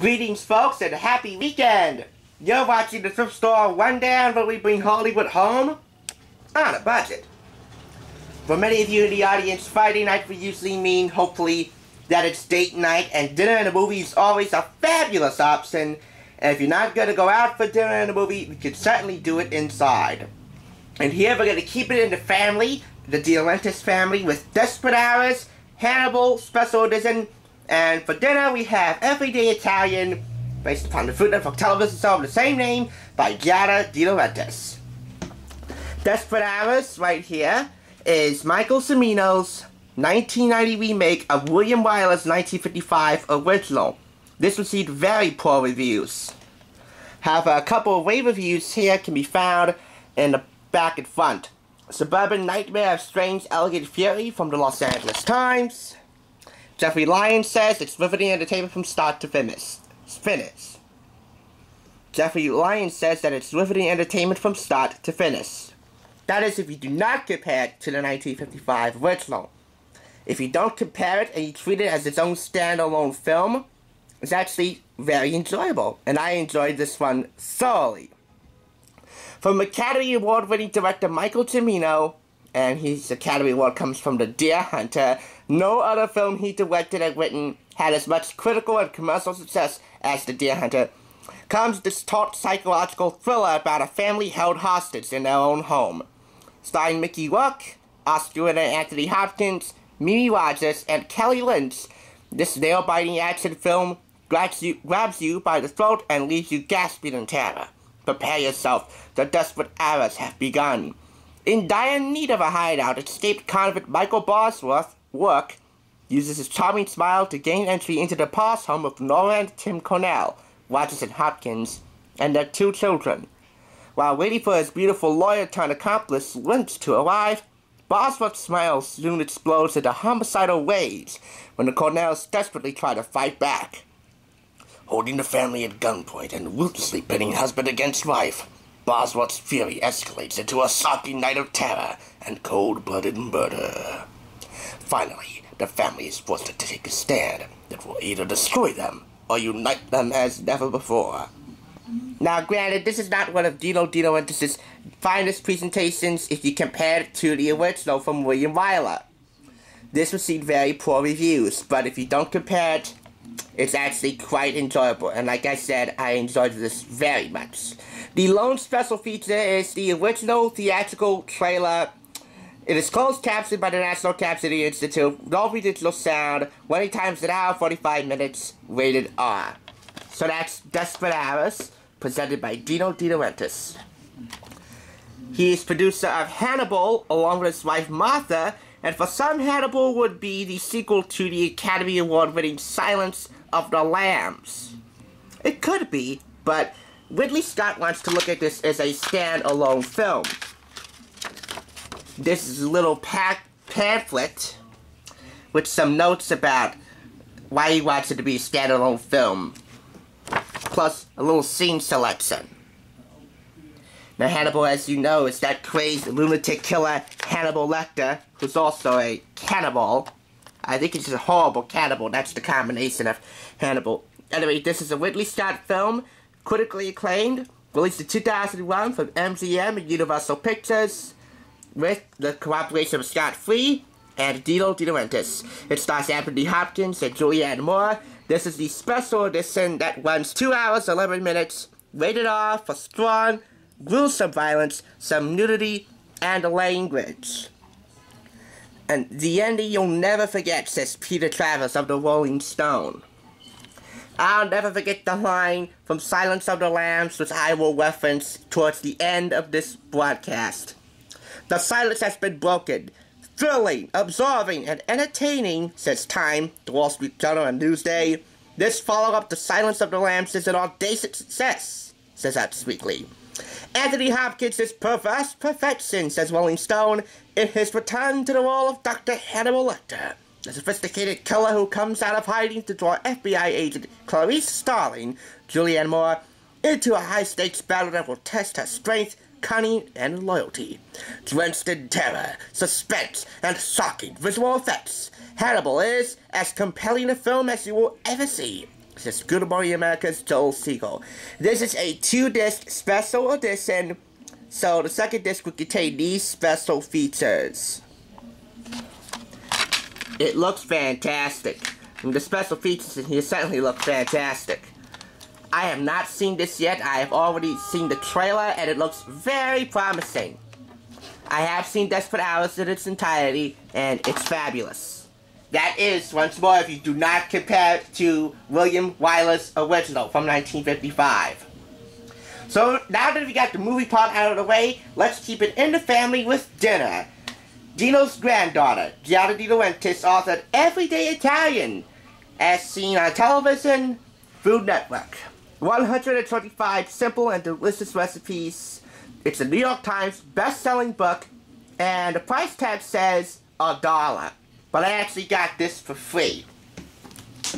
Greetings, folks, and a happy weekend! You're watching the Thrift Store Rundown, where we bring Hollywood home on a budget. For many of you in the audience, Friday night will usually mean, hopefully, that it's date night, and dinner and a movie is always a fabulous option. And if you're not going to go out for dinner and a movie, we could certainly do it inside. And here we're going to keep it in the family, the De Laurentiis family, with Desperate Hours, Hannibal, Special Edition, and for dinner we have Everyday Italian, based upon the food network television show of the same name by Giada De Laurentiis. Desperate Hours, right here, is Michael Cimino's 1990 remake of William Wyler's 1955 original. This received very poor reviews. However, a couple of rave reviews here can be found in the back and front. Suburban Nightmare of Strange Elegant Fury from the Los Angeles Times. Jeffrey Lyons says it's riveting entertainment from start to finish. Jeffrey Lyons says that it's riveting entertainment from start to finish. That is if you do not compare it to the 1955 original. If you don't compare it and you treat it as its own standalone film, it's actually very enjoyable, and I enjoyed this one thoroughly. From Academy Award-winning director Michael Cimino, and his Academy Award comes from The Deer Hunter, no other film he directed and written had as much critical and commercial success as The Deer Hunter, comes this taut psychological thriller about a family held hostage in their own home. Starring Mickey Rourke, Oscar winner Anthony Hopkins, Mimi Rogers, and Kelly Lynch, this nail-biting action film grabs you by the throat and leaves you gasping in terror. Prepare yourself, the desperate hours have begun. In dire need of a hideout, escaped convict Michael Bosworth uses his charming smile to gain entry into the posh home of Nora and Tim Cornell, Rogers and Hopkins, and their 2 children. While waiting for his beautiful lawyer-turned-accomplice Lynch to arrive, Bosworth's smile soon explodes into homicidal rage when the Cornells desperately try to fight back. Holding the family at gunpoint and ruthlessly pitting husband against wife, Bosworth's fury escalates into a shocking night of terror and cold-blooded murder. Finally, the family is forced to take a stand that will either destroy them or unite them as never before. Now, granted, this is not one of Dino De Laurentiis' finest presentations if you compare it to the original from William Wyler. This received very poor reviews, but if you don't compare it, it's actually quite enjoyable, and like I said, I enjoyed this very much. The lone special feature is the original theatrical trailer. It is closed captioned by the National Captioning Institute, Dolby Digital Sound, running times an hour 45 minutes, rated R. So that's Desperate Hours, presented by Dino De Laurentiis. He is producer of Hannibal, along with his wife Martha, and for some, Hannibal would be the sequel to the Academy Award-winning Silence of the Lambs. It could be, but Ridley Scott wants to look at this as a stand-alone film. This is a little pamphlet with some notes about why he wants it to be a stand-alone film, plus a little scene selection. Now, Hannibal, as you know, is that crazed lunatic killer Hannibal Lecter, who's also a cannibal. I think he's a horrible cannibal. That's the combination of Hannibal. Anyway, this is a Ridley Scott film, critically acclaimed, released in 2001 from MGM and Universal Pictures, with the cooperation of Scott Free and Dino De Laurentiis. It stars Anthony Hopkins and Julianne Moore. This is the special edition that runs 2 hours, 11 minutes, rated R for strong, gruesome violence, some nudity, and language. And the ending you'll never forget, says Peter Travers of the Rolling Stone. I'll never forget the line from Silence of the Lambs, which I will reference towards the end of this broadcast. The silence has been broken. Thrilling, absorbing, and entertaining, says Time, the Wall Street Journal, and Newsday. This follow-up to Silence of the Lambs is an audacious success, says Us Weekly. Anthony Hopkins is perverse perfection, says Rolling Stone, in his return to the role of Dr. Hannibal Lecter, the sophisticated killer who comes out of hiding to draw FBI agent Clarice Starling, Julianne Moore, into a high-stakes battle that will test her strength, cunning, and loyalty. Drenched in terror, suspense, and shocking visual effects, Hannibal is as compelling a film as you will ever see. It says, Good Morning America's Joel Siegel. This is a 2-disc special edition, so the second disc will contain these special features. It looks fantastic. And the special features in here certainly look fantastic. I have not seen this yet. I have already seen the trailer, and it looks very promising. I have seen Desperate Hours in its entirety, and it's fabulous. That is, once more, if you do not compare it to William Wyler's original from 1955. So, now that we got the movie part out of the way, let's keep it in the family with dinner. Dino's granddaughter, Giada De Laurentiis, authored Everyday Italian, as seen on television, Food Network. 125 simple and delicious recipes. It's a New York Times best-selling book, and the price tag says $1. But I actually got this for free.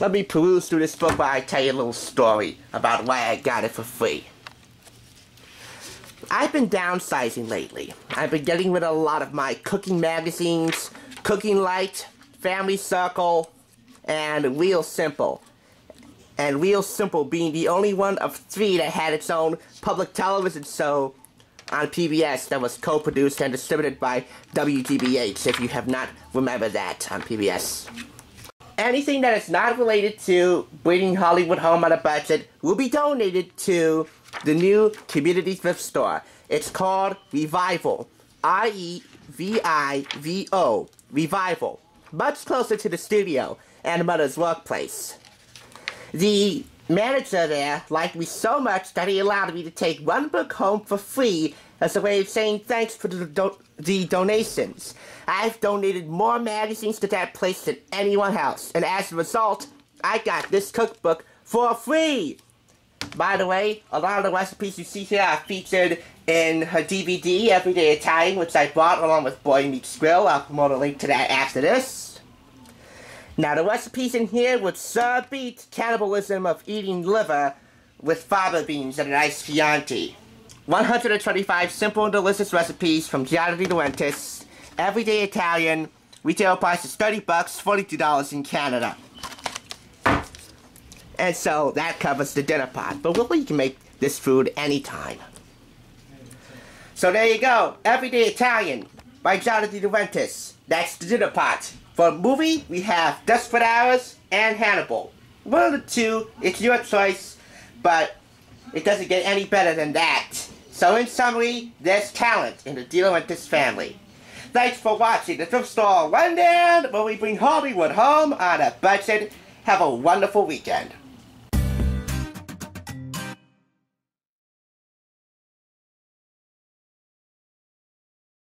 Let me peruse through this book while I tell you a little story about why I got it for free. I've been downsizing lately. I've been getting rid of a lot of my cooking magazines, Cooking Light, Family Circle, and Real Simple. And Real Simple being the only one of 3 that had its own public television show on PBS that was co-produced and distributed by WGBH, if you have not remembered that on PBS. Anything that is not related to bringing Hollywood home on a budget will be donated to the new community thrift store. It's called Revival. R-E-V-I-V-O. Revival. Much closer to the studio and Mother's workplace. The manager there liked me so much that he allowed me to take one book home for free as a way of saying thanks for the donations. I've donated more magazines to that place than anyone else, and as a result, I got this cookbook for free. By the way, a lot of the recipes you see here are featured in her DVD, Everyday Italian, which I bought along with Boy Meets Grill. I'll promote a link to that after this. Now, the recipes in here would sure beat cannibalism of eating liver with fava beans and a nice Chianti. 125 simple and delicious recipes from Giada De Laurentiis. Everyday Italian. Retail price is $30, $42 in Canada. And so, that covers the dinner part. But really, you can make this food anytime. So there you go. Everyday Italian by Giada De Laurentiis. That's the dinner part. For a movie, we have Desperate Hours and Hannibal. One of the two, it's your choice, but it doesn't get any better than that. So in summary, there's talent in the De Laurentiis family. Thanks for watching the Thrift Store Rundown, where we bring Hollywood home on a budget. Have a wonderful weekend.